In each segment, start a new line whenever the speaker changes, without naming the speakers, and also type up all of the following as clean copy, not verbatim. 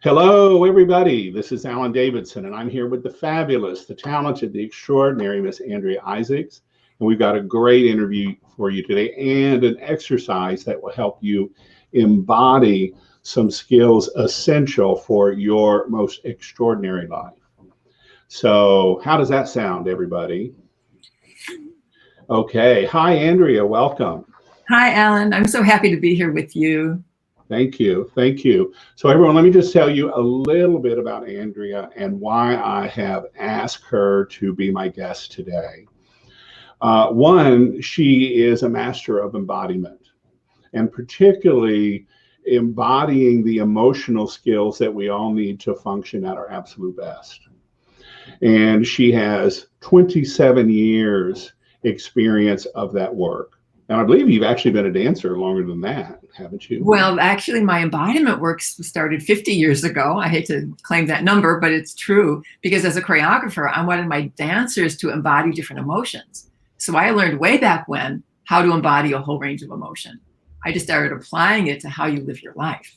Hello, everybody. This is Alan Davidson, and I'm here with the fabulous, the talented, the extraordinary Miss Andrea Issacs. And we've got a great interview for you today and an exercise that will help you embody some skills essential for your most extraordinary life. So how does that sound, everybody? Okay. Hi, Andrea. Welcome.
Hi, Alan. I'm so happy to be here with you.
Thank you. Thank you. So everyone, let me just tell you a little bit about Andrea and why I have asked her to be my guest today. One, she is a master of embodiment, and particularly embodying the emotional skills that we all need to function at our absolute best. And she has 27 years experience of that work. And I believe you've actually been a dancer longer than that, haven't you?
Well, actually, my embodiment work started 50 years ago. I hate to claim that number, but it's true, because as a choreographer, I wanted my dancers to embody different emotions. So I learned way back when how to embody a whole range of emotion. I just started applying it to how you live your life.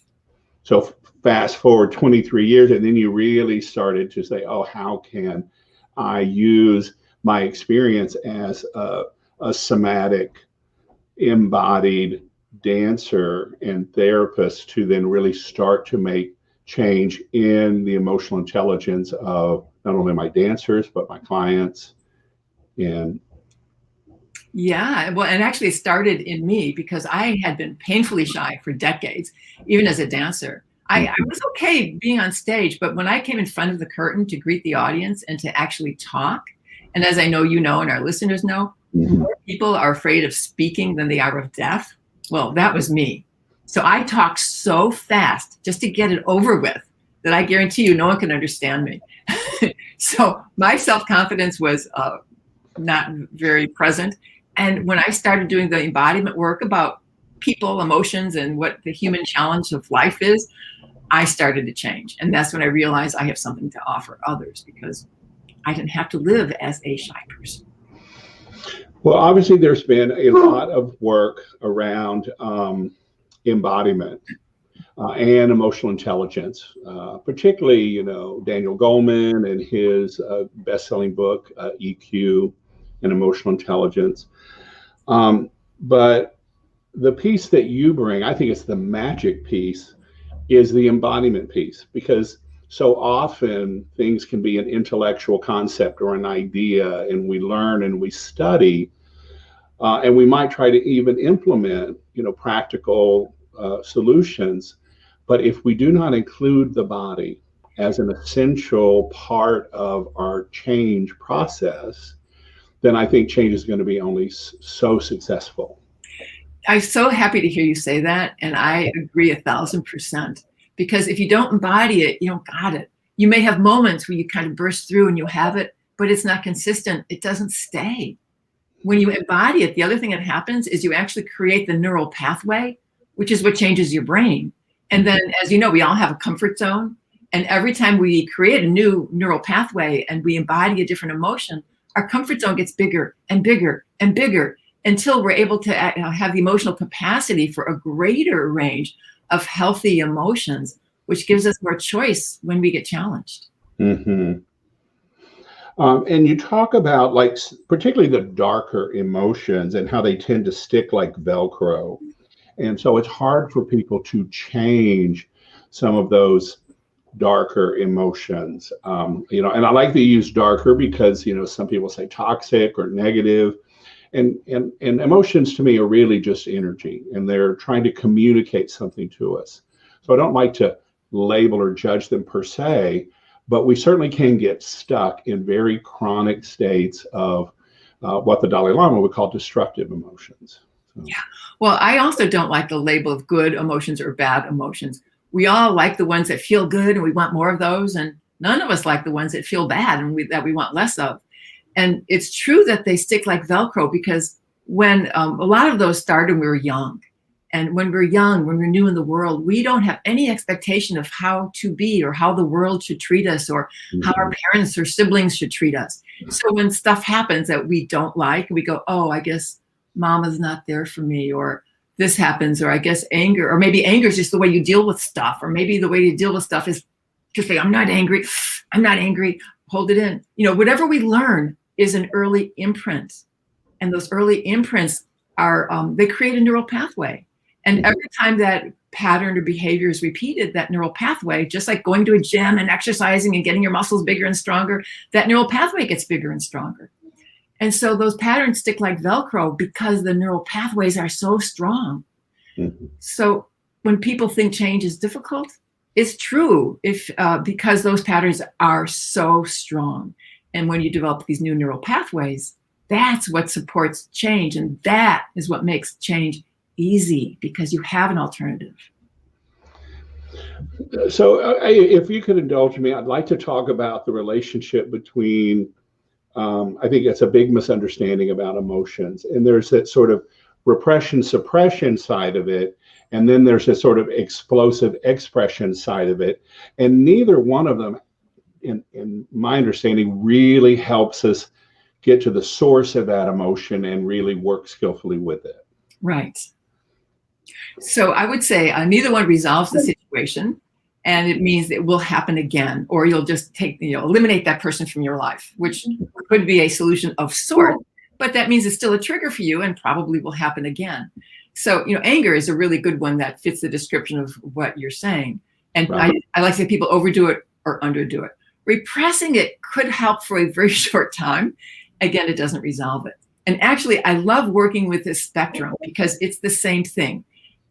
So fast forward 23 years, and then you really started to say, oh, how can I use my experience as a somatic embodied dancer and therapist to then really start to make change in the emotional intelligence of not only my dancers, but my clients. And
yeah, well, and actually it started in me because I had been painfully shy for decades, even as a dancer. I was okay being on stage, but when I came in front of the curtain to greet the audience and to actually talk, and as I know you know and our listeners know, more people are afraid of speaking than they are of death. Well, that was me. So I talked so fast just to get it over with that I guarantee you no one can understand me. So my self-confidence was not very present. And when I started doing the embodiment work about people, emotions, and what the human challenge of life is, I started to change. And that's when I realized I have something to offer others, because I didn't have to live as a shy person.
well, obviously there's been a lot of work around embodiment and emotional intelligence, particularly, you know, Daniel Goleman and his best-selling book, EQ and Emotional Intelligence. But the piece that you bring, I think it's the magic piece, is the embodiment piece, because so often things can be an intellectual concept or an idea, and we learn and we study, and we might try to even implement, you know, practical solutions. But if we do not include the body as an essential part of our change process, then I think change is going to be only so successful.
I'm so happy to hear you say that. And I agree 1,000%. Because if you don't embody it, you don't got it. You may have moments where you kind of burst through and you have it, but it's not consistent. It doesn't stay. When you embody it, the other thing that happens is you actually create the neural pathway, which is what changes your brain. And then, as you know, we all have a comfort zone. And every time we create a new neural pathway and we embody a different emotion, our comfort zone gets bigger and bigger and bigger until we're able to have the emotional capacity for a greater range of healthy emotions, which gives us more choice when we get challenged.
Mm-hmm. And you talk about, like, particularly the darker emotions and how they tend to stick like Velcro. And so it's hard for people to change some of those darker emotions. You know, and I like to use darker because, you know, some people say toxic or negative. And emotions to me are really just energy, and they're trying to communicate something to us. So I don't like to label or judge them per se, but we certainly can get stuck in very chronic states of what the Dalai Lama would call destructive emotions. So.
Yeah. Well, I also don't like the label of good emotions or bad emotions. We all like the ones that feel good and we want more of those. And none of us like the ones that feel bad and that we want less of. And it's true that they stick like Velcro, because when a lot of those started when we were young. And when we're young, when we're new in the world, we don't have any expectation of how to be or how the world should treat us or how our parents or siblings should treat us. So when stuff happens that we don't like, we go, oh, I guess mama's not there for me, or this happens, or I guess anger, or maybe anger is just the way you deal with stuff, or maybe the way you deal with stuff is to say, I'm not angry, hold it in. Whatever we learn is an early imprint. And those early imprints are, they create a neural pathway. And every time that pattern or behavior is repeated, that neural pathway, just like going to a gym and exercising and getting your muscles bigger and stronger, that neural pathway gets bigger and stronger. And so those patterns stick like Velcro because the neural pathways are so strong. So when people think change is difficult, it's true because those patterns are so strong. And when you develop these new neural pathways, that's what supports change. And that is what makes change easy because you have an alternative.
So if you could indulge me, I'd like to talk about the relationship between, I think it's a big misunderstanding about emotions. And there's that sort of repression, suppression side of it. And then there's a sort of explosive expression side of it. And neither one of them, in my understanding, really helps us get to the source of that emotion and really work skillfully with it.
Right. So I would say neither one resolves the situation, and it means it will happen again, or you'll just eliminate that person from your life, which could be a solution of sorts, but that means it's still a trigger for you and probably will happen again. So, anger is a really good one that fits the description of what you're saying. And right. I like to say people overdo it or underdo it. Repressing it could help for a very short time. Again, it doesn't resolve it. And actually, I love working with this spectrum because it's the same thing,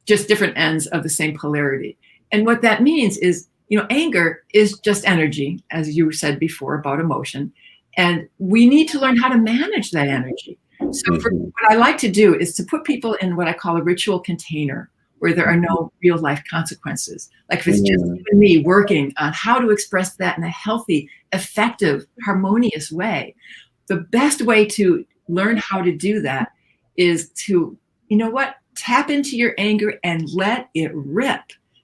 just different ends of the same polarity. And what that means is, anger is just energy, as you said before about emotion. And we need to learn how to manage that energy. So what I like to do is to put people in what I call a ritual container where there are no real life consequences. Like if it's just you and me working on how to express that in a healthy, effective, harmonious way. The best way to learn how to do that is to, tap into your anger and let it rip.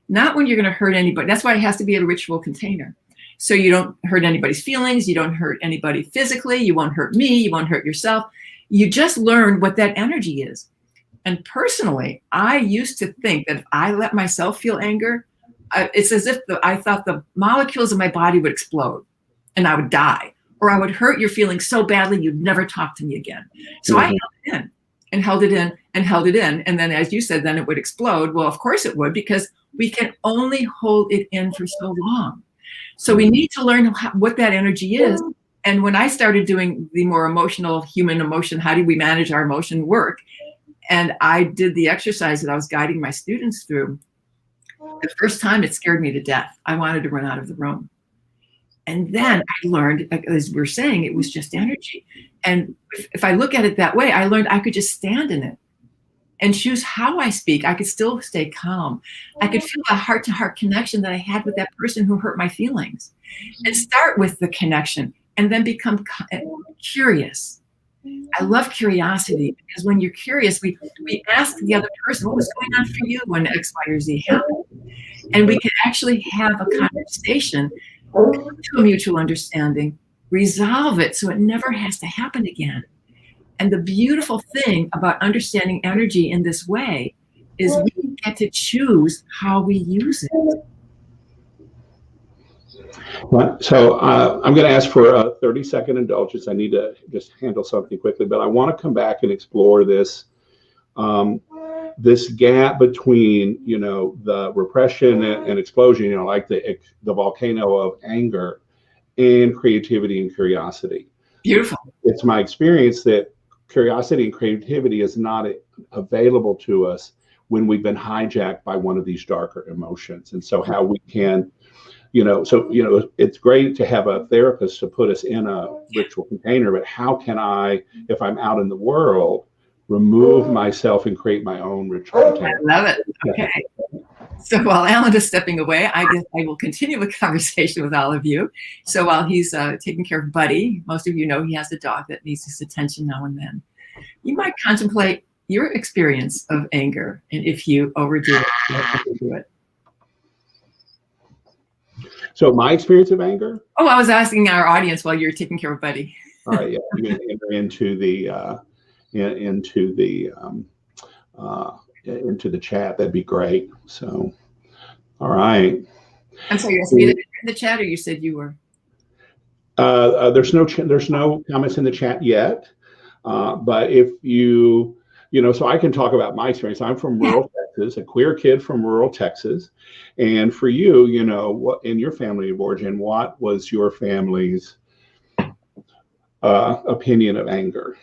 Not when you're going to hurt anybody. That's why it has to be a ritual container. So you don't hurt anybody's feelings. You don't hurt anybody physically. You won't hurt me. You won't hurt yourself. You just learn what that energy is. And personally, I used to think that if I let myself feel anger, it's as if I thought the molecules in my body would explode and I would die, or I would hurt your feelings so badly you'd never talk to me again. So I held it in and held it in and held it in. And then, as you said, then it would explode. Well, of course it would, because we can only hold it in for so long. So we need to learn what that energy is. And when I started doing the more emotional human emotion, how do we manage our emotion work? And I did the exercise that I was guiding my students through. The first time it scared me to death. I wanted to run out of the room. And then I learned, as we're saying, it was just energy. And if I look at it that way, I learned I could just stand in it and choose how I speak. I could still stay calm. I could feel a heart-to-heart connection that I had with that person who hurt my feelings, and start with the connection and then become curious. I love curiosity because when you're curious, we ask the other person, what was going on for you when X, Y, or Z happened? And we can actually have a conversation, come to a mutual understanding, resolve it so it never has to happen again. And the beautiful thing about understanding energy in this way is we get to choose how we use it.
Right. So I'm going to ask for a 30-second indulgence. I need to just handle something quickly, but I want to come back and explore this this gap between, the repression and explosion, like the volcano of anger, and creativity and curiosity.
Beautiful.
It's my experience that curiosity and creativity is not available to us when we've been hijacked by one of these darker emotions. And so how we can, it's great to have a therapist to put us in a ritual container, but how can I, if I'm out in the world, remove myself and create my own ritual container?
I love it. Okay. So while Alan is stepping away, I guess I will continue the conversation with all of you. So while he's taking care of Buddy, most of you know he has a dog that needs his attention now and then. You might contemplate your experience of anger and if you overdo it,
So my experience of anger?
Oh, I was asking our audience while you're taking care of Buddy.
All right, yeah, I'm going to enter into the chat. That'd be great. So, all right.
I'm sorry, you asked me to enter in the chat, or you said you were?
There's no comments in the chat yet, but if so I can talk about my experience. I'm from rural Texas, a queer kid from rural Texas, and for you, what in your family of origin, what was your family's opinion of anger?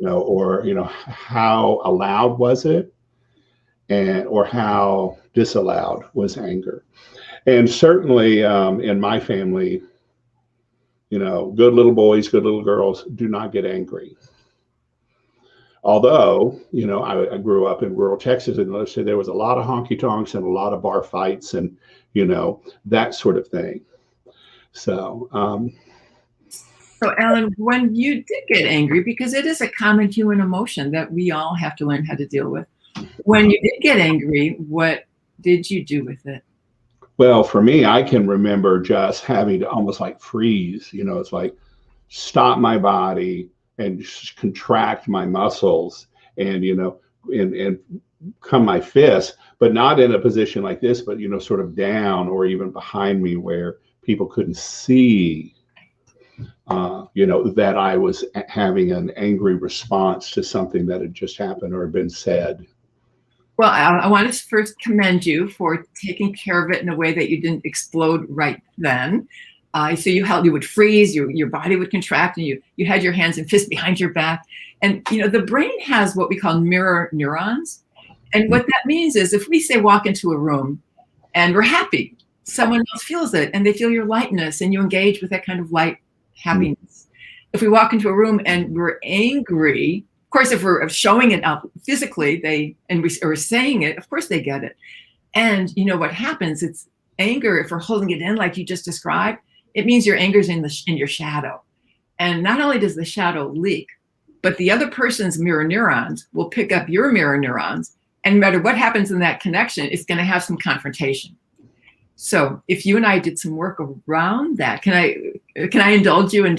Or how allowed was it, or how disallowed was anger? And certainly in my family, good little boys, good little girls do not get angry. Although, I grew up in rural Texas, and let's say there was a lot of honky tonks and a lot of bar fights and, that sort of thing. So,
So, Alan, when you did get angry, because it is a common human emotion that we all have to learn how to deal with, when you did get angry, what did you do with it?
Well, for me, I can remember just having to almost like freeze, it's like stop my body and just contract my muscles and, and come my fist, but not in a position like this, but, sort of down or even behind me where people couldn't see, that I was having an angry response to something that had just happened or been said.
Well, I want to first commend you for taking care of it in a way that you didn't explode right then. So you would freeze, your body would contract, and you had your hands and fists behind your back. And the brain has what we call mirror neurons. And what that means is if we say walk into a room and we're happy, someone else feels it and they feel your lightness and you engage with that kind of light happiness. If we walk into a room and we're angry, of course, if we're showing it out physically, we're saying it, of course they get it. And what happens? It's anger. If we're holding it in, like you just described, it means your anger's in your shadow. And not only does the shadow leak, but the other person's mirror neurons will pick up your mirror neurons. And no matter what happens in that connection, it's going to have some confrontation. So if you and I did some work around that, can I indulge you in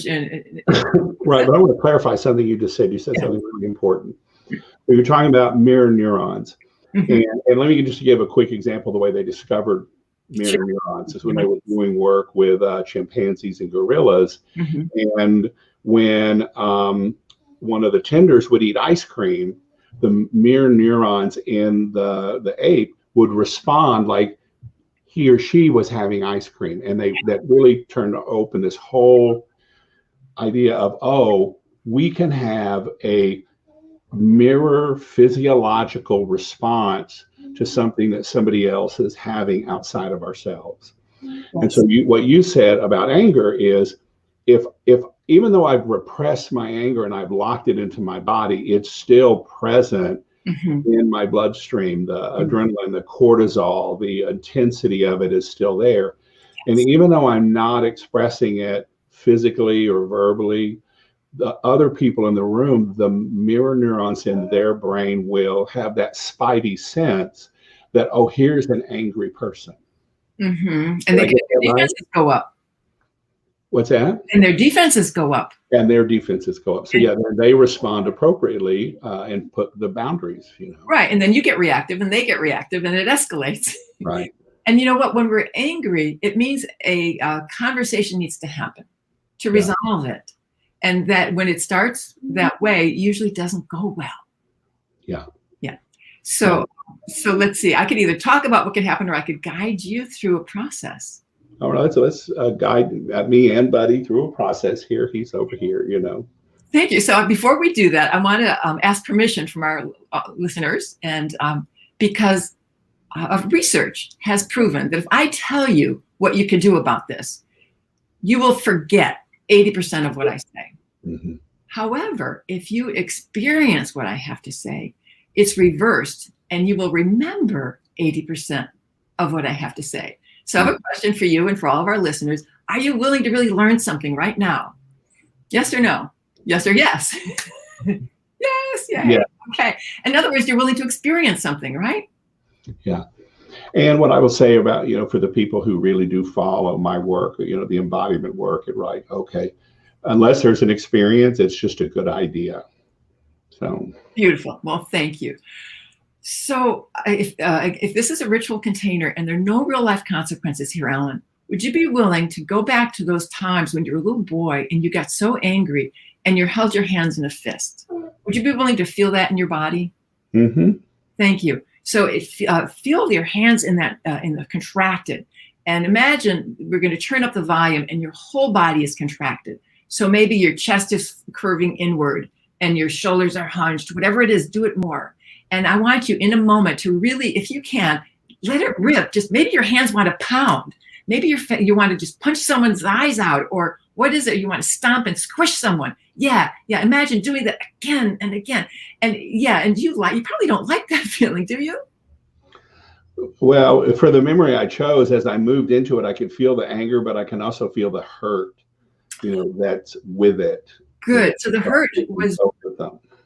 Right, but I want to clarify something you just said. You said something really important. You're talking about mirror neurons. And let me just give a quick example of the way they discovered mirror neurons is when they were doing work with chimpanzees and gorillas. And when one of the tenders would eat ice cream, the mirror neurons in the ape would respond like he or she was having ice cream. And that really turned to open this whole idea of, we can have a mirror physiological response to something that somebody else is having outside of ourselves. Yes. And so what you said about anger is if even though I've repressed my anger and I've locked it into my body, it's still present in my bloodstream. The adrenaline, the cortisol, the intensity of it is still there. And even though I'm not expressing it physically or verbally, the other people in the room, the mirror neurons in their brain will have that spidey sense that, here's an angry person.
And their defenses go up.
What's that?
And their defenses go up.
And their defenses go up. So they respond appropriately and put the boundaries,
Right, and then you get reactive and they get reactive and it escalates.
Right.
And you know what? When we're angry, it means a conversation needs to happen to resolve it. And that when it starts that way, it usually doesn't go well. Yeah. So let's see. I could either talk about what could happen or I could guide you through a process.
All right, so let's guide me and Buddy through a process here. He's over here,
Thank you. So before we do that, I want to ask permission from our listeners. And because research has proven that if I tell you what you can do about this, you will forget 80% of what I say. However, if you experience what I have to say, it's reversed and you will remember 80% of what I have to say. So I have a question for you and for all of our listeners. Are you willing to really learn something right now? Yes or no? Yes or yes? Yes, yeah. Okay. In other words, you're willing to experience something, right?
Yeah. And what I will say about, for the people who really do follow my work, the embodiment work, okay, unless there's an experience, it's just a good idea. So
beautiful. Well, thank you. So if this is a ritual container and there are no real life consequences here, Alan, would you be willing to go back to those times when you were a little boy and you got so angry and you held your hands in a fist? Would you be willing to feel that in your body?
Mm-hmm.
Thank you. So feel your hands in the contracted, and imagine we're going to turn up the volume and your whole body is contracted. So maybe your chest is curving inward and your shoulders are hunched, whatever it is, do it more. And I want you in a moment to really, if you can, let it rip. Just maybe your hands want to pound. Maybe you want to just punch someone's eyes out, or what is it? You want to stomp and squish someone. Yeah. Imagine doing that again and again. And you probably don't like that feeling, do you?
Well, for the memory I chose, as I moved into it, I could feel the anger, but I can also feel the hurt, that's with it.
Good. So the hurt was,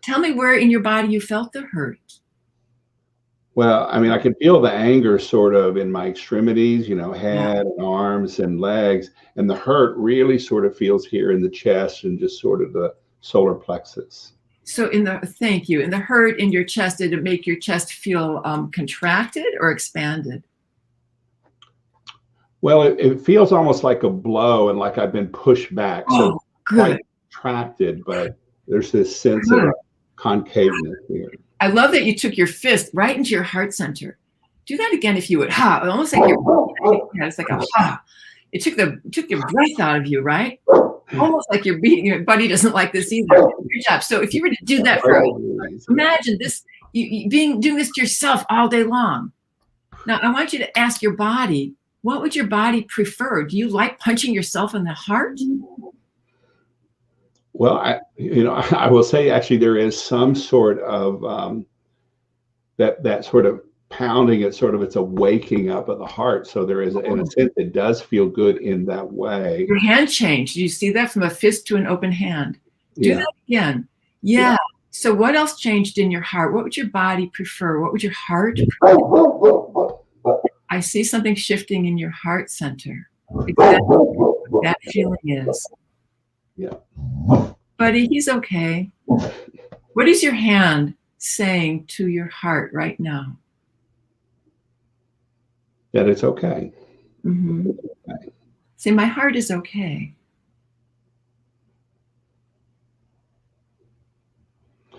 tell me where in your body you felt the hurt.
Well, I mean, I can feel the anger sort of in my extremities, head and arms and legs. And the hurt really sort of feels here in the chest and just sort of the solar plexus.
So thank you. In the hurt in your chest, did it make your chest feel contracted or expanded?
Well, it feels almost like a blow and like I've been pushed back. So quite contracted, but there's this sense of concaveness here.
I love that you took your fist right into your heart center. Do that again if you would. Ha! Almost like it's like a ha. It took your breath out of you, right? Almost like you're beating. Your buddy doesn't like this either. Good job. So if you were to do that for, imagine this, doing this to yourself all day long. Now I want you to ask your body, what would your body prefer? Do you like punching yourself in the heart?
Well, I will say actually there is some sort of that sort of pounding. It's a waking up of the heart. So there is, in a sense, it does feel good in that way.
Your hand changed. You see that from a fist to an open hand. Do that again. Yeah. So what else changed in your heart? What would your body prefer? What would your heart prefer? I see something shifting in your heart center. Exactly what that feeling is.
Yeah.
Buddy, he's okay. What is your hand saying to your heart right now?
That it's okay.
Mm-hmm. Okay. Say, my heart is okay.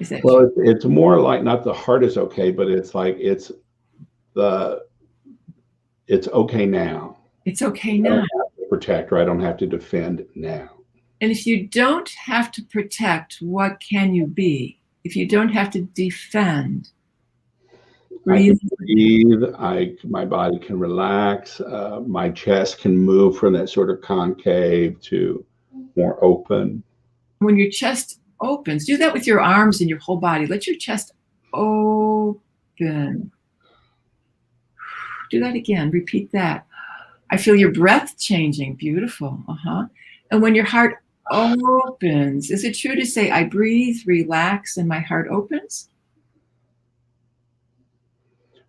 Is that
well, it's more like not the heart is okay, but it's like it's okay now.
It's okay now.
I don't have to protect, or I don't have to defend now.
And if you don't have to protect, what can you be? If you don't have to defend, breathe.
My body can relax. My chest can move from that sort of concave to more open.
When your chest opens, do that with your arms and your whole body. Let your chest open. Do that again. Repeat that. I feel your breath changing. Beautiful. And when your heart opens, is it true to say, I breathe, relax, and my heart opens?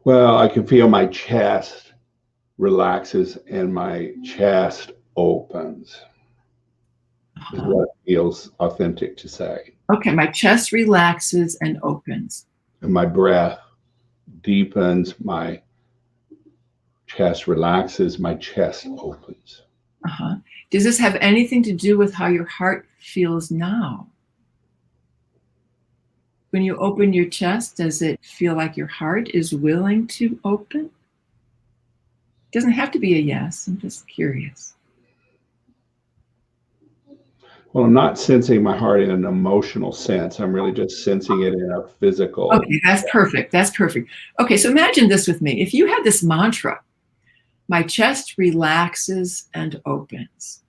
Well, I can feel my chest relaxes and my chest opens. Is what feels authentic to say.
Okay, my chest relaxes and opens.
And my breath deepens, my chest relaxes, my chest opens.
Does this have anything to do with how your heart feels now? When you open your chest, does it feel like your heart is willing to open? It doesn't have to be a yes. I'm just curious.
Well, I'm not sensing my heart in an emotional sense. I'm really just sensing it in a physical.
Okay, that's perfect. That's perfect. Okay, so imagine this with me. If you had this mantra, my chest relaxes and opens.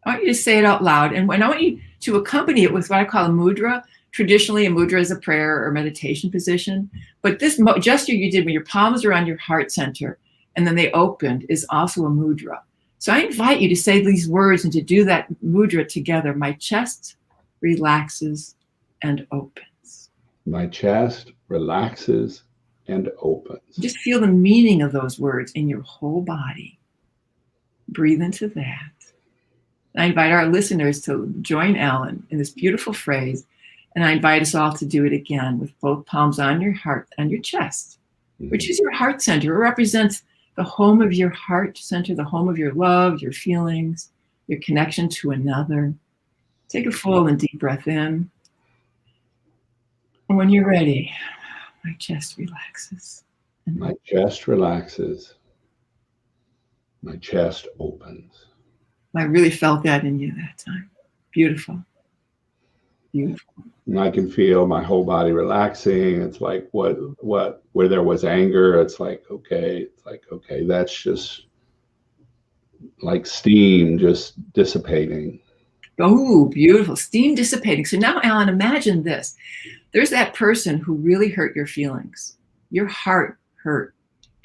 I want you to say it out loud. And I want you to accompany it with what I call a mudra. Traditionally, a mudra is a prayer or meditation position. But this gesture you did when your palms are on your heart center and then they opened is also a mudra. So I invite you to say these words and to do that mudra together. My chest relaxes and opens.
My chest relaxes and opens.
Just feel the meaning of those words in your whole body. Breathe into that. I invite our listeners to join Alan in this beautiful phrase. And I invite us all to do it again with both palms on your heart and your chest. which is your heart center. It represents the home of your heart center, the home of your love, your feelings, your connection to another. Take a full and deep breath in. And when you're ready, my chest relaxes.
My chest relaxes. My chest opens.
I really felt that in you that time. Beautiful. Beautiful.
And I can feel my whole body relaxing. It's like where there was anger, it's like, okay, that's just like steam just dissipating.
Oh, beautiful. Steam dissipating. So now, Alan, imagine this. There's that person who really hurt your feelings. Your heart hurt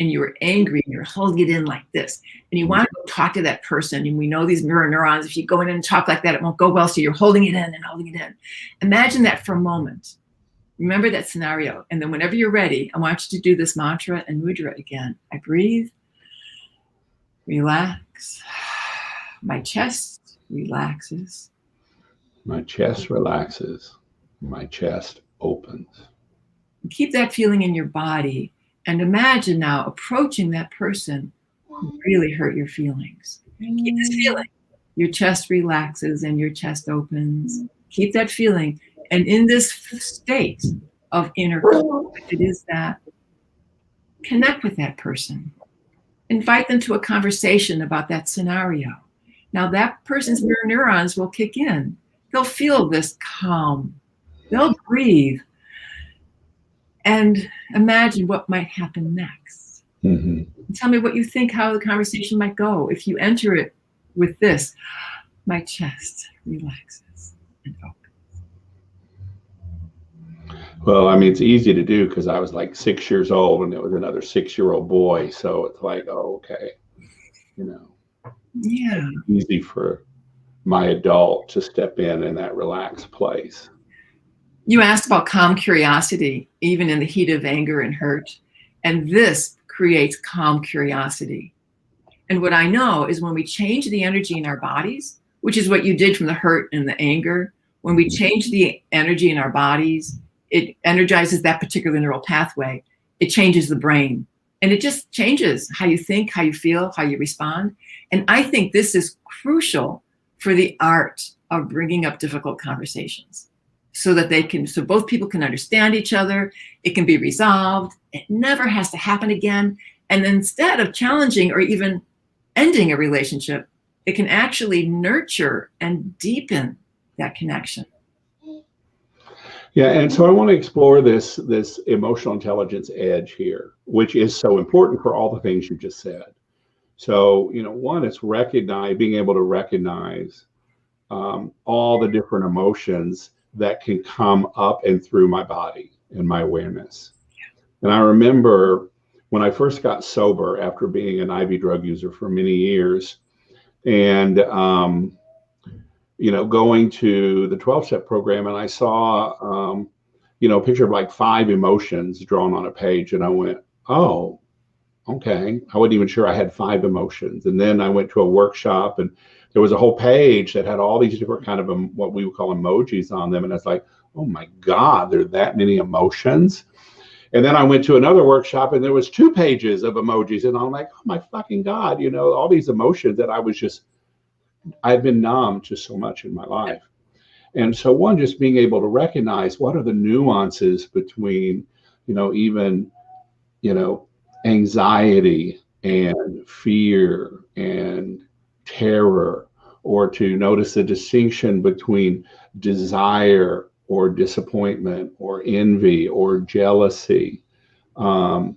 and you were angry and you're holding it in like this. And you want to go talk to that person. And we know these mirror neurons, if you go in and talk like that, it won't go well. So you're holding it in and holding it in. Imagine that for a moment. Remember that scenario. And then whenever you're ready, I want you to do this mantra and mudra again. I breathe, relax. My chest relaxes.
My chest relaxes. My chest opens.
Keep that feeling in your body and imagine now approaching that person who really hurt your feelings. Keep this feeling. Your chest relaxes and your chest opens. Keep that feeling. And in this state of inner conflict, it is that connect with that person. Invite them to a conversation about that scenario. Now that person's mirror neurons will kick in. They'll feel this calm. They'll breathe and imagine what might happen next.
Mm-hmm.
Tell me what you think, how the conversation might go. If you enter it with this, my chest relaxes and opens.
Well, I mean, it's easy to do because I was like 6 years old and there was another 6-year-old boy. So it's like, oh, okay.
Yeah.
It's easy for my adult to step in that relaxed place.
You asked about calm curiosity, even in the heat of anger and hurt. And this creates calm curiosity. And what I know is when we change the energy in our bodies, which is what you did from the hurt and the anger, when we change the energy in our bodies, it energizes that particular neural pathway. It changes the brain. And it just changes how you think, how you feel, how you respond. And I think this is crucial for the art of bringing up difficult conversations so that so both people can understand each other. It can be resolved. It never has to happen again. And instead of challenging or even ending a relationship, it can actually nurture and deepen that connection.
Yeah, and so I want to explore this emotional intelligence edge here, which is so important for all the things you just said. So, one, it's being able to recognize all the different emotions that can come up and through my body and my awareness. And I remember when I first got sober after being an IV drug user for many years and, going to the 12-step program, and I saw, a picture of like 5 emotions drawn on a page. And I went, oh, okay. I wasn't even sure I had 5 emotions. And then I went to a workshop and there was a whole page that had all these different kind of what we would call emojis on them. And I was like, oh my God, there are that many emotions. And then I went to another workshop and there was 2 pages of emojis. And I'm like, oh my fucking God, all these emotions that I've been numb to so much in my life. And so one, just being able to recognize what are the nuances between, even, anxiety and fear and terror, or to notice the distinction between desire or disappointment or envy or jealousy. And,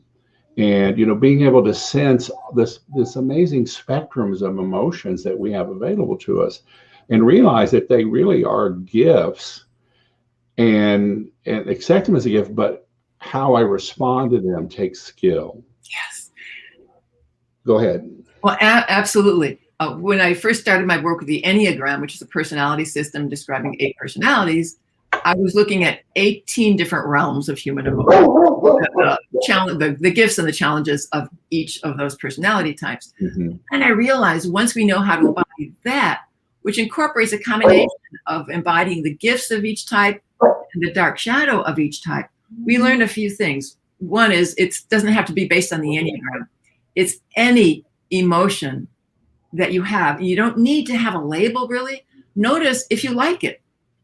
being able to sense this amazing spectrums of emotions that we have available to us and realize that they really are gifts and accept them as a gift, but how I respond to them takes skill.
Yes.
Go ahead.
Well, absolutely. When I first started my work with the Enneagram, which is a personality system describing 8 personalities, I was looking at 18 different realms of human emotion, the gifts and the challenges of each of those personality types. Mm-hmm. And I realized once we know how to embody that, which incorporates a combination of embodying the gifts of each type and the dark shadow of each type, we learned a few things. one is it doesn't have to be based on the Enneagram. It's any emotion that you have. You don't need to have a label, really. Notice if you like it.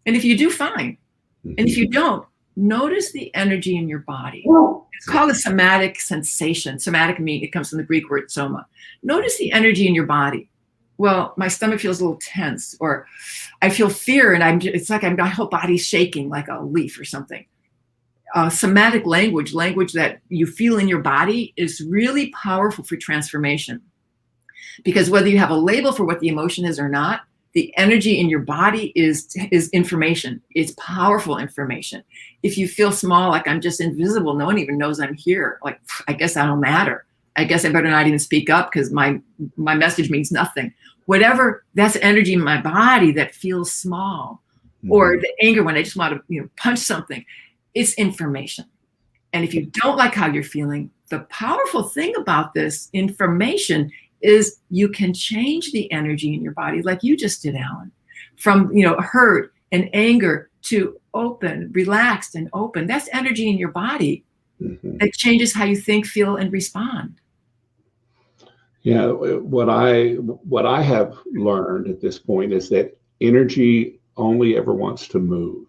And if you do, fine. And if you don't, notice the energy in your body. It's called a somatic sensation. Somatic means it comes from the Greek word soma. Notice the energy in your body. Well, my stomach feels a little tense, or I feel fear, and it's like my whole body's shaking like a leaf or something. Somatic language that you feel in your body, is really powerful for transformation. Because whether you have a label for what the emotion is or not, the energy in your body is information. It's powerful information. If you feel small, like I'm just invisible, no one even knows I'm here. Like, I guess I don't matter. I guess I better not even speak up because my message means nothing. Whatever, that's energy in my body that feels small. Or the anger when I just want to punch something. It's information. And if you don't like how you're feeling, the powerful thing about this information is you can change the energy in your body, like you just did, Alan, from hurt and anger to open, relaxed and open. That's energy in your body that changes how you think, feel, and respond.
Yeah, what I have learned at this point is that energy only ever wants to move.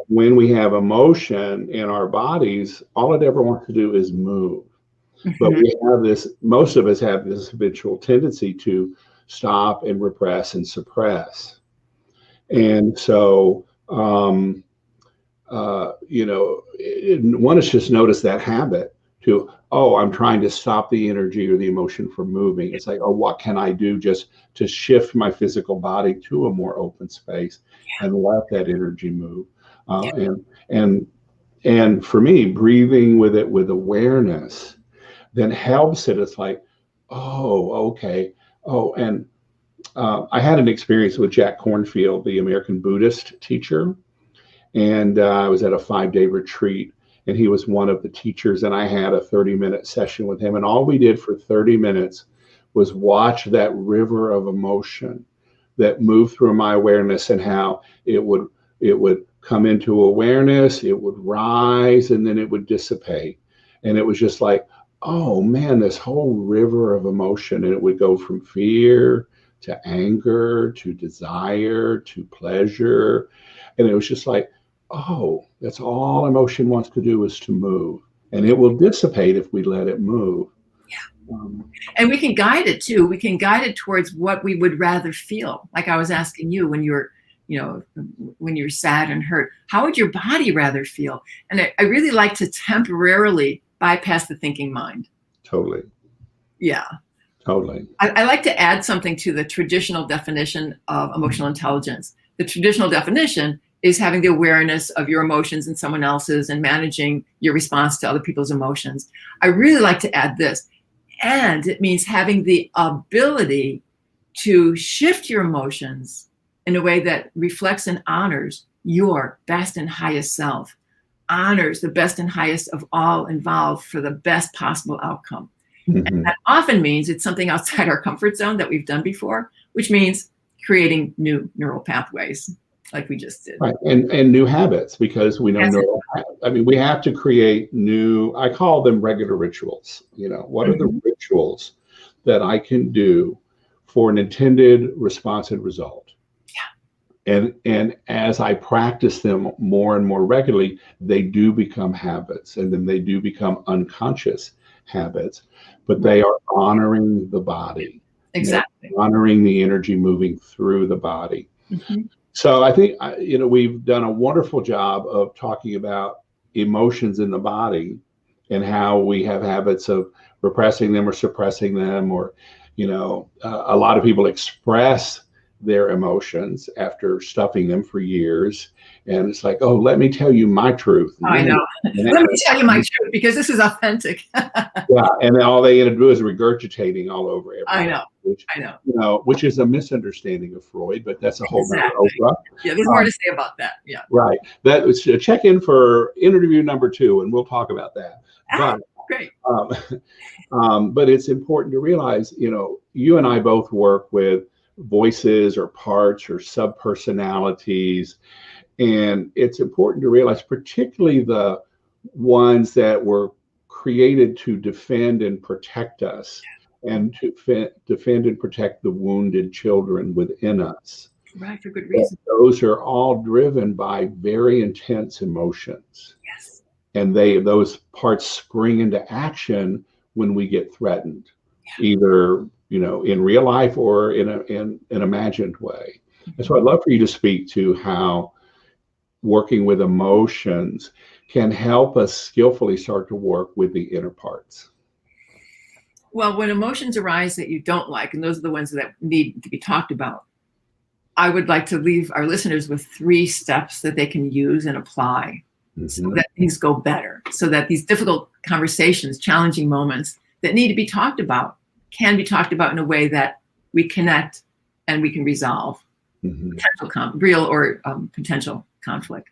When we have emotion in our bodies, all it ever wants to do is move. But we have most of us have this habitual tendency to stop and repress and suppress. And so, one is just notice that habit to, I'm trying to stop the energy or the emotion from moving. It's like, what can I do just to shift my physical body to a more open space and let that energy move? And for me, breathing with it with awareness then helps it. It's like, okay. And I had an experience with Jack Kornfield, the American Buddhist teacher. And I was at a 5-day retreat, and he was one of the teachers, and I had a 30-minute session with him. And all we did for 30 minutes was watch that river of emotion that moved through my awareness, and how it would come into awareness, it would rise, and then it would dissipate. And it was just like, oh man, this whole river of emotion. And it would go from fear to anger to desire to pleasure. And it was just like, that's all emotion wants to do, is to move. And it will dissipate if we let it move.
Yeah. And we can guide it too. We can guide it towards what we would rather feel. Like I was asking you when you're sad and hurt, how would your body rather feel? And I really like to temporarily bypass the thinking mind.
Totally.
Yeah.
Totally.
I like to add something to the traditional definition of emotional intelligence. The traditional definition is having the awareness of your emotions and someone else's and managing your response to other people's emotions. I really like to add this. And it means having the ability to shift your emotions in a way that reflects and honors your best and highest self, honors the best and highest of all involved for the best possible outcome. And that often means it's something outside our comfort zone that we've done before, which means creating new neural pathways like we just did.
Right. And new habits, because we know we have to create new, I call them regular rituals. What are the rituals that I can do for an intended response and result? And as I practice them more and more regularly, they do become habits, and then they do become unconscious habits, but they are honoring the body.
Exactly.
Honoring the energy moving through the body. So I think, we've done a wonderful job of talking about emotions in the body and how we have habits of repressing them or suppressing them, or, a lot of people express their emotions after stuffing them for years. And it's like, let me tell you my truth.
I know. Let me tell you my truth, because this is authentic.
Yeah. And then all they end up doing is regurgitating all over everything.
I know.
Which is a misunderstanding of Freud, but that's a whole nother Oprah.
Yeah, there's more to say about that. Yeah.
Right. That was check in for interview number 2, and we'll talk about that.
Great.
But it's important to realize, you and I both work with voices or parts or subpersonalities. And it's important to realize, particularly the ones that were created to defend and protect us, and to defend and protect the wounded children within us.
Right, for good reason.
Those are all driven by very intense emotions.
Yes.
And those parts spring into action when we get threatened, either in real life or in an imagined way. And so I'd love for you to speak to how working with emotions can help us skillfully start to work with the inner parts.
Well, when emotions arise that you don't like, and those are the ones that need to be talked about, I would like to leave our listeners with 3 steps that they can use and apply so that things go better, so that these difficult conversations, challenging moments that need to be talked about can be talked about in a way that we connect and we can resolve potential real or potential conflict.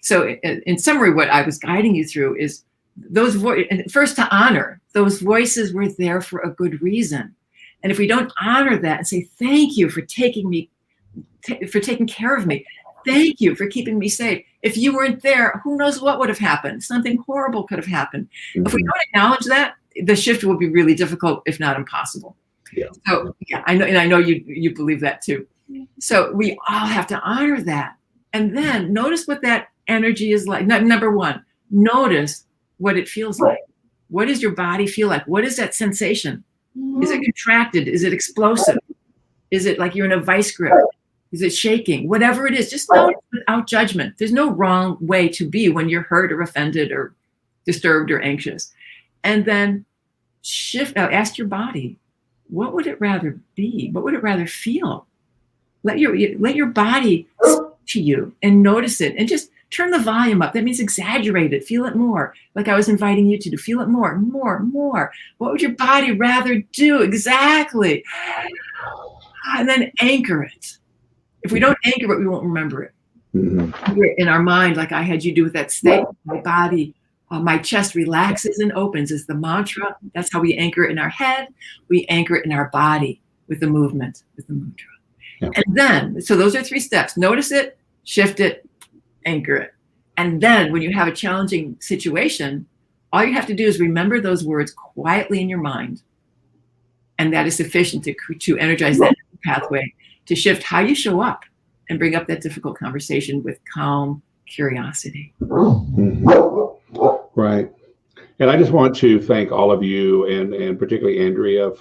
So in summary, what I was guiding you through is those first, to honor those voices were there for a good reason. And if we don't honor that and say, thank you for taking care of me. Thank you for keeping me safe. If you weren't there, who knows what would have happened? Something horrible could have happened. If we don't acknowledge that, the shift will be really difficult, if not impossible. So I know, and I know you believe that too. So we all have to honor that. And then notice what that energy is like. Number 1, notice what it feels like. What does your body feel like? What is that sensation? Is it contracted? Is it explosive? Is it like you're in a vice grip? Is it shaking? Whatever it is, just notice without judgment. There's no wrong way to be when you're hurt or offended or disturbed or anxious. And then ask your body, what would it rather be? What would it rather feel? Let your body speak to you and notice it, and just turn the volume up. That means exaggerate it. Feel it more, like I was inviting you to do. Feel it more. What would your body rather do? Exactly. And then anchor it. If we don't anchor it, we won't remember it. In our mind, like I had you do with that statement, my body, my chest relaxes and opens is the mantra. That's how we anchor it in our head. We anchor it in our body with the movement, with the mantra. And then, so those are 3 steps. Notice it, shift it, anchor it. And then when you have a challenging situation, all you have to do is remember those words quietly in your mind. And that is sufficient to energize that pathway, to shift how you show up and bring up that difficult conversation with calm curiosity.
Right. And I just want to thank all of you, and particularly Andrea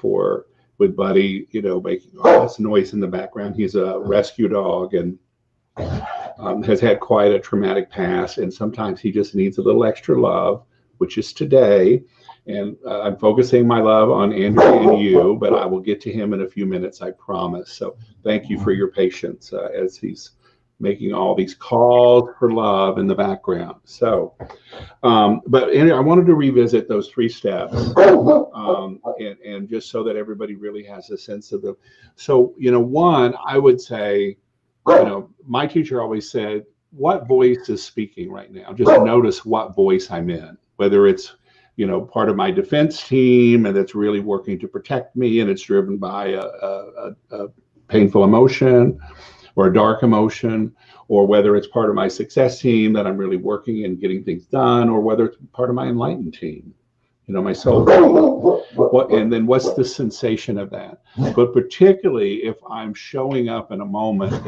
with Buddy, making all this noise in the background. He's a rescue dog and has had quite a traumatic past. And sometimes he just needs a little extra love, which is today. And I'm focusing my love on Andrea and you, but I will get to him in a few minutes, I promise. So thank you for your patience as he's making all these calls for love in the background. So, but anyway, I wanted to revisit those 3 steps, and just so that everybody really has a sense of them. So, 1, I would say, my teacher always said, what voice is speaking right now? Just notice what voice I'm in, whether it's part of my defense team and it's really working to protect me and it's driven by a painful emotion or a dark emotion, or whether it's part of my success team that I'm really working and getting things done, or whether it's part of my enlightened team, my soul team. And then what's the sensation of that? But particularly if I'm showing up in a moment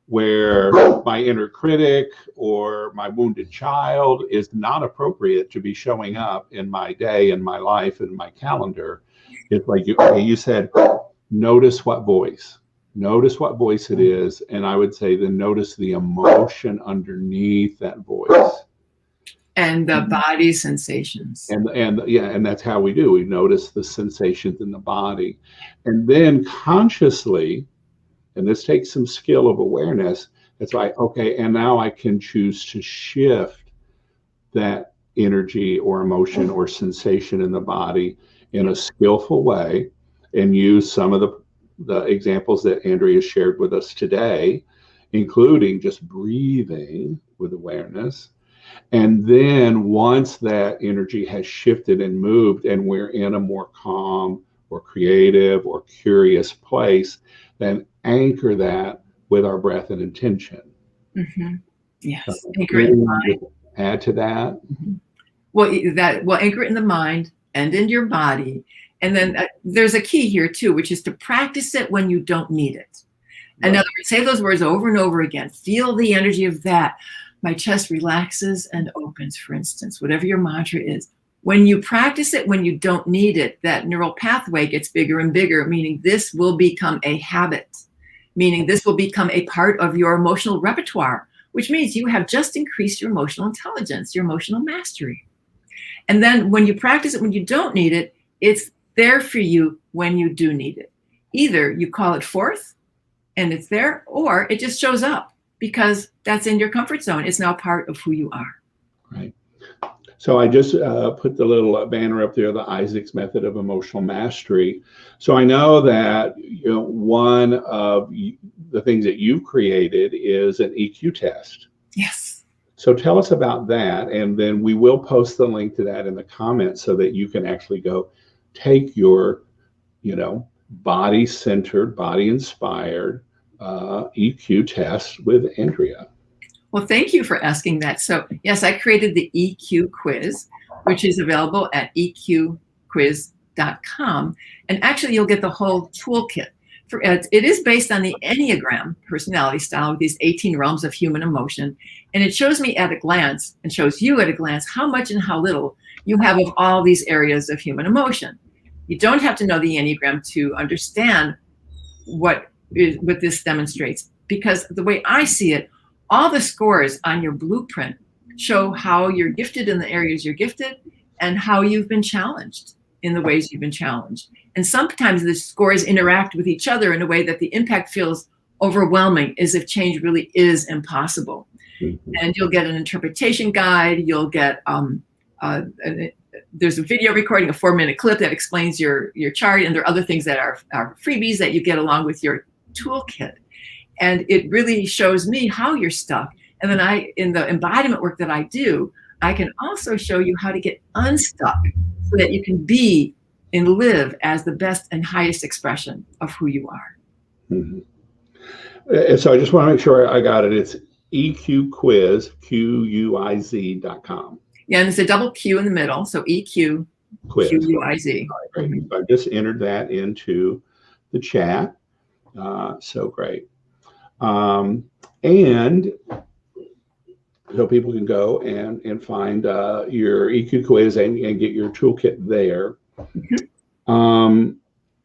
where my inner critic or my wounded child is not appropriate to be showing up in my day, in my life, in my calendar, it's like you said, notice what voice. Notice what voice it is. And I would say then notice the emotion underneath that voice.
And the body sensations.
And that's how we do. We notice the sensations in the body. And then consciously, and this takes some skill of awareness, it's like, okay, and now I can choose to shift that energy or emotion or sensation in the body in a skillful way, and use some of the examples that Andrea shared with us today, including just breathing with awareness. And then once that energy has shifted and moved and we're in a more calm or creative or curious place, then anchor that with our breath and intention.
Yes. Anchor it in mind.
Add to that.
Well, that will anchor it in the mind and in your body. And then there's a key here too, which is to practice it when you don't need it. In other words, say those words over and over again. Feel the energy of that. My chest relaxes and opens, for instance, whatever your mantra is. When you practice it when you don't need it, that neural pathway gets bigger and bigger, meaning this will become a habit, meaning this will become a part of your emotional repertoire, which means you have just increased your emotional intelligence, your emotional mastery. And then when you practice it when you don't need it, it's there for you when you do need it. Either you call it forth and it's there, or it just shows up because that's in your comfort zone. It's now part of who you are.
Right. So I just put the little banner up there, the Issacs method of emotional mastery. So I know that one of the things that you've created is an EQ test.
Yes.
So tell us about that, and then we will post the link to that in the comments so that you can actually go take your, body-centered, body-inspired EQ test with Andrea.
Well, thank you for asking that. So yes, I created the EQ quiz, which is available at eqquiz.com. And actually, you'll get the whole toolkit. It is based on the Enneagram personality style with these 18 realms of human emotion. And it shows me at a glance and shows you at a glance how much and how little you have of all these areas of human emotion. You don't have to know the Enneagram to understand what this demonstrates, because the way I see it, all the scores on your blueprint show how you're gifted in the areas you're gifted and how you've been challenged in the ways you've been challenged. And sometimes the scores interact with each other in a way that the impact feels overwhelming, as if change really is impossible. Mm-hmm. And you'll get an interpretation guide. You'll get, there's a video recording, a 4-minute clip that explains your chart. And there are other things that are freebies that you get along with your toolkit. And it really shows me how you're stuck. And then in the embodiment work that I do, I can also show you how to get unstuck so that you can be and live as the best and highest expression of who you are.
Mm-hmm. And so I just want to make sure I got it. It's EQquiz, QUIZ.com.
Yeah, and there's a double Q in the middle. So EQ,
Quiz.
QUIZ.
Mm-hmm. I just entered that into the chat. So great. And so people can go and find your EQ quiz and get your toolkit there. Mm-hmm.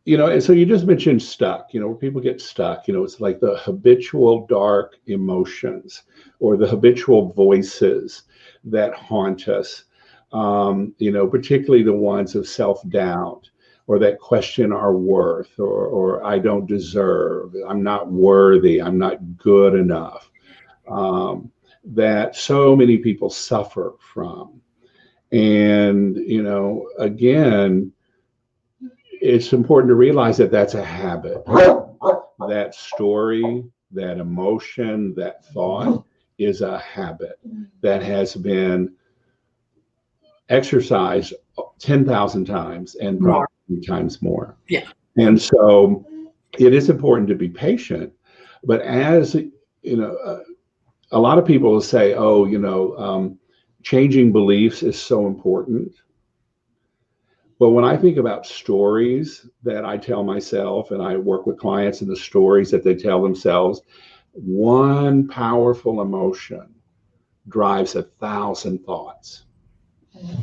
And so you just mentioned stuck, where people get stuck, it's like the habitual dark emotions or the habitual voices that haunt us, particularly the ones of self-doubt, or that question our worth, or I don't deserve, I'm not worthy, I'm not good enough, that so many people suffer from. And, again, it's important to realize that that's a habit. That story, that emotion, that thought is a habit that has been exercised 10,000 times and probably times more.
Yeah.
And so it is important to be patient, but as a lot of people will say, changing beliefs is so important. But when I think about stories that I tell myself, and I work with clients and the stories that they tell themselves, one powerful emotion drives 1,000 thoughts. Yeah.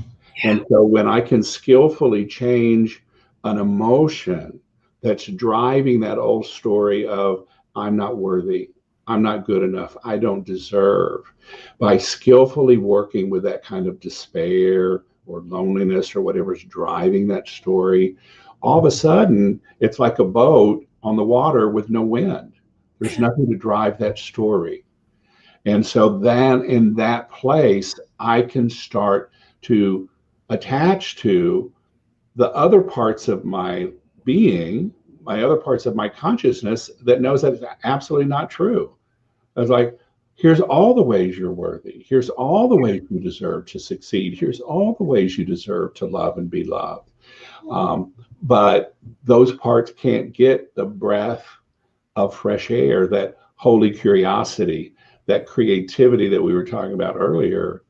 And so when I can skillfully change an emotion that's driving that old story of I'm not worthy, I'm not good enough, I don't deserve, by skillfully working with that kind of despair or loneliness or whatever's driving that story, all of a sudden it's like a boat on the water with no wind. There's nothing to drive that story. And so then in that place, I can start to attach to the other parts of my being, my other parts of my consciousness that knows that it's absolutely not true. I was like, here's all the ways you're worthy. Here's all the ways you deserve to succeed. Here's all the ways you deserve to love and be loved. But those parts can't get the breath of fresh air, that holy curiosity, that creativity that we were talking about earlier,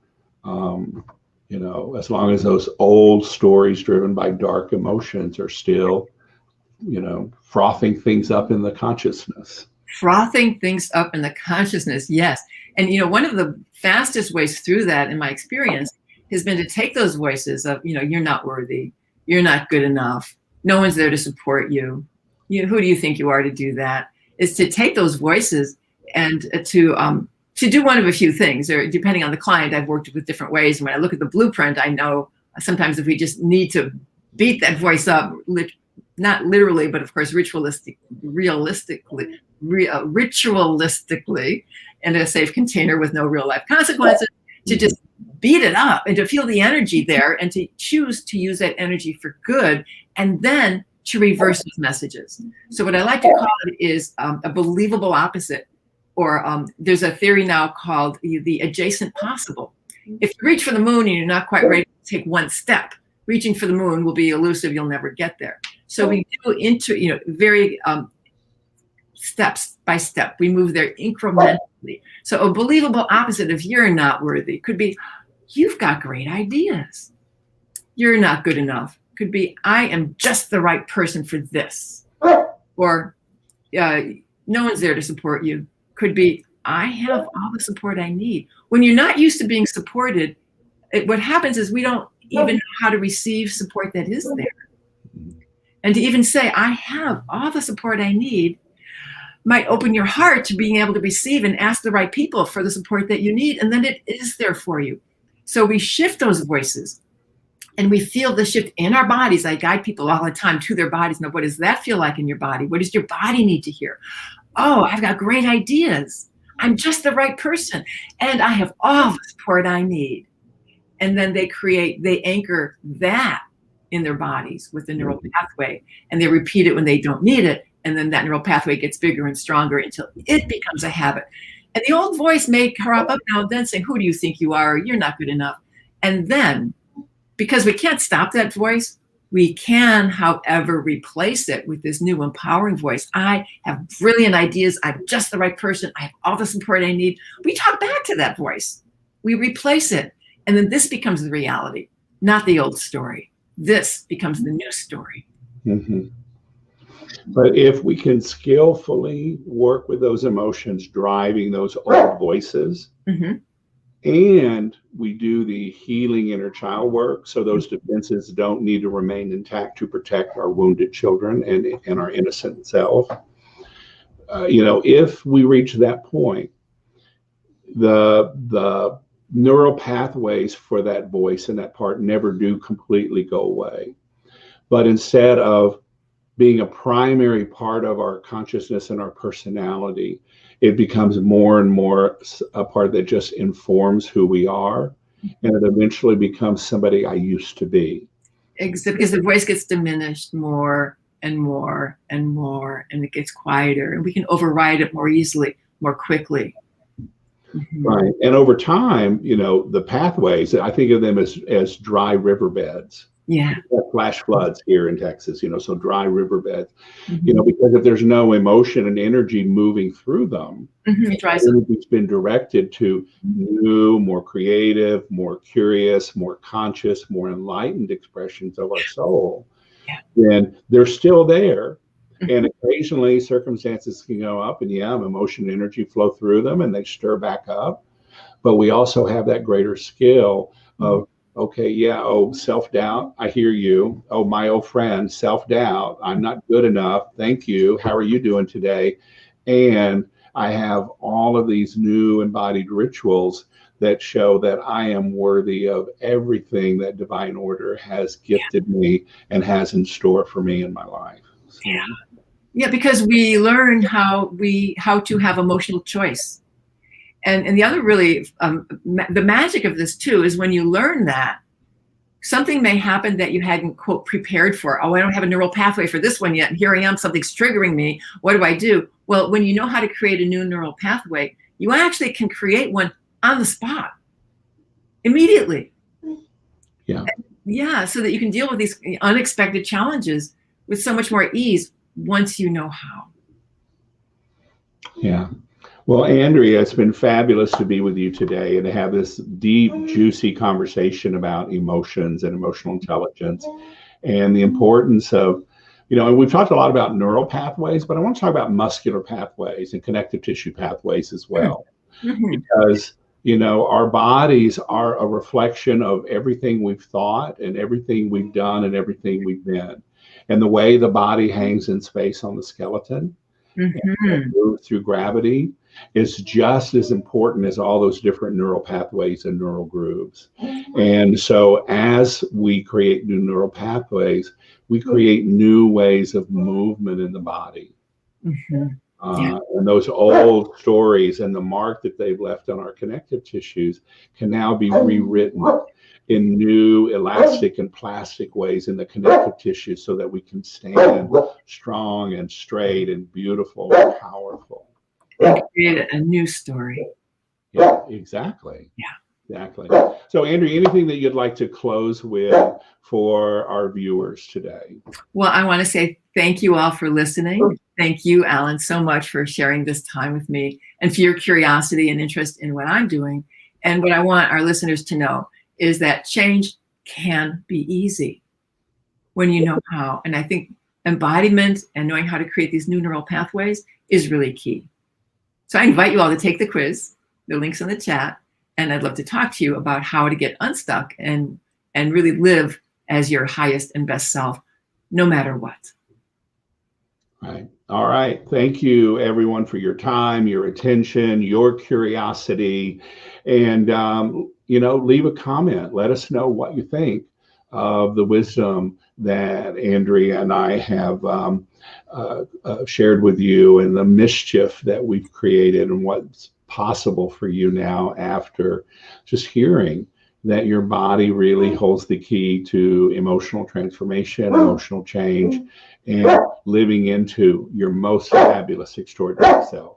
You know, as long as those old stories driven by dark emotions are still, you know, frothing things up in the consciousness.
Frothing things up in the consciousness, yes. And, you know, one of the fastest ways through that, in my experience, has been to take those voices of, you know, you're not worthy, you're not good enough, no one's there to support you. Who do you think you are to do that? Is to take those voices and to do one of a few things, or depending on the client, I've worked with different ways. And when I look at the blueprint, I know sometimes if we just need to beat that voice up, not literally, but of course, ritualistically, in a safe container with no real life consequences, to just beat it up and to feel the energy there and to choose to use that energy for good, and then to reverse those messages. So what I like to call it is a believable opposite, or there's a theory now called the adjacent possible. If you reach for the moon and you're not quite ready to take one step, reaching for the moon will be elusive, you'll never get there. So we do very steps by step. We move there incrementally. So a believable opposite of you're not worthy could be, you've got great ideas. You're not good enough. Could be, I am just the right person for this. Or no one's there to support you. Could be, I have all the support I need. When you're not used to being supported, what happens is we don't even know how to receive support that is there. And to even say, I have all the support I need, might open your heart to being able to receive and ask the right people for the support that you need. And then it is there for you. So we shift those voices and we feel the shift in our bodies. I guide people all the time to their bodies. Now, what does that feel like in your body? What does your body need to hear? Oh, I've got great ideas. I'm just the right person. And I have all the support I need. And then they anchor that in their bodies with the neural pathway, and they repeat it when they don't need it. And then that neural pathway gets bigger and stronger until it becomes a habit. And the old voice may crop up now and then saying, who do you think you are? You're not good enough. And then, because we can't stop that voice, we can, however, replace it with this new empowering voice. I have brilliant ideas. I'm just the right person. I have all the support I need. We talk back to that voice. We replace it. And then this becomes the reality, not the old story. This becomes the new story.
Mm-hmm. But if we can skillfully work with those emotions, driving those old voices, and we do the healing inner child work, so those defenses don't need to remain intact to protect our wounded children and our innocent self. If we reach that point, the neural pathways for that voice and that part never do completely go away. But instead of being a primary part of our consciousness and our personality, it becomes more and more a part that just informs who we are, and it eventually becomes somebody I used to be.
Because the voice gets diminished more and more and more, and it gets quieter, and we can override it more easily, more quickly.
Right. And over time, the pathways, I think of them as dry riverbeds.
Yeah.
Flash floods here in Texas, so dry riverbeds, because if there's no emotion and energy moving through them, it's been directed to new, more creative, more curious, more conscious, more enlightened expressions of our soul, then they're still there. And occasionally circumstances can go up and emotion and energy flow through them and they stir back up. But we also have that greater skill of, self-doubt, I hear you. Oh, my old friend, self-doubt, I'm not good enough. Thank you. How are you doing today? And I have all of these new embodied rituals that show that I am worthy of everything that divine order has gifted me and has in store for me in my life. So.
Yeah, because we learn how to have emotional choice. And the other really, the magic of this too, is when you learn that, something may happen that you hadn't, quote, prepared for. Oh, I don't have a neural pathway for this one yet. And here I am, something's triggering me. What do I do? Well, when you know how to create a new neural pathway, you actually can create one on the spot, immediately. Yeah, so that you can deal with these unexpected challenges with so much more ease once you know how.
Yeah. Well, Andrea, it's been fabulous to be with you today and to have this deep, juicy conversation about emotions and emotional intelligence and the importance of, and we've talked a lot about neural pathways, but I want to talk about muscular pathways and connective tissue pathways as well.
Mm-hmm.
Because, our bodies are a reflection of everything we've thought and everything we've done and everything we've been. And the way the body hangs in space on the skeleton and moves through gravity is just as important as all those different neural pathways and neural grooves. And so as we create new neural pathways, we create new ways of movement in the body. And those old stories and the mark that they've left on our connective tissues can now be rewritten in new elastic and plastic ways in the connective tissue so that we can stand strong and straight and beautiful and powerful.
And create a new story.
Yeah, exactly.
Yeah.
Exactly. So, Andrea, anything that you'd like to close with for our viewers today?
Well, I want to say thank you all for listening. Thank you, Alan, so much for sharing this time with me and for your curiosity and interest in what I'm doing. And what I want our listeners to know is that change can be easy when you know how. And I think embodiment and knowing how to create these new neural pathways is really key. So I invite you all to take the quiz. The link's in the chat. And I'd love to talk to you about how to get unstuck and really live as your highest and best self, no matter what.
Right. All right. Thank you, everyone, for your time, your attention, your curiosity, and, leave a comment. Let us know what you think of the wisdom that Andrea and I have shared with you and the mischief that we've created and what's possible for you now after just hearing that your body really holds the key to emotional transformation, emotional change, and living into your most fabulous, extraordinary self.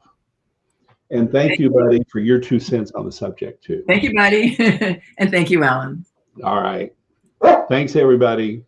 And thank you, buddy, for your 2 cents on the subject, too.
Thank you, buddy. And thank you, Alan.
All right. Thanks, everybody.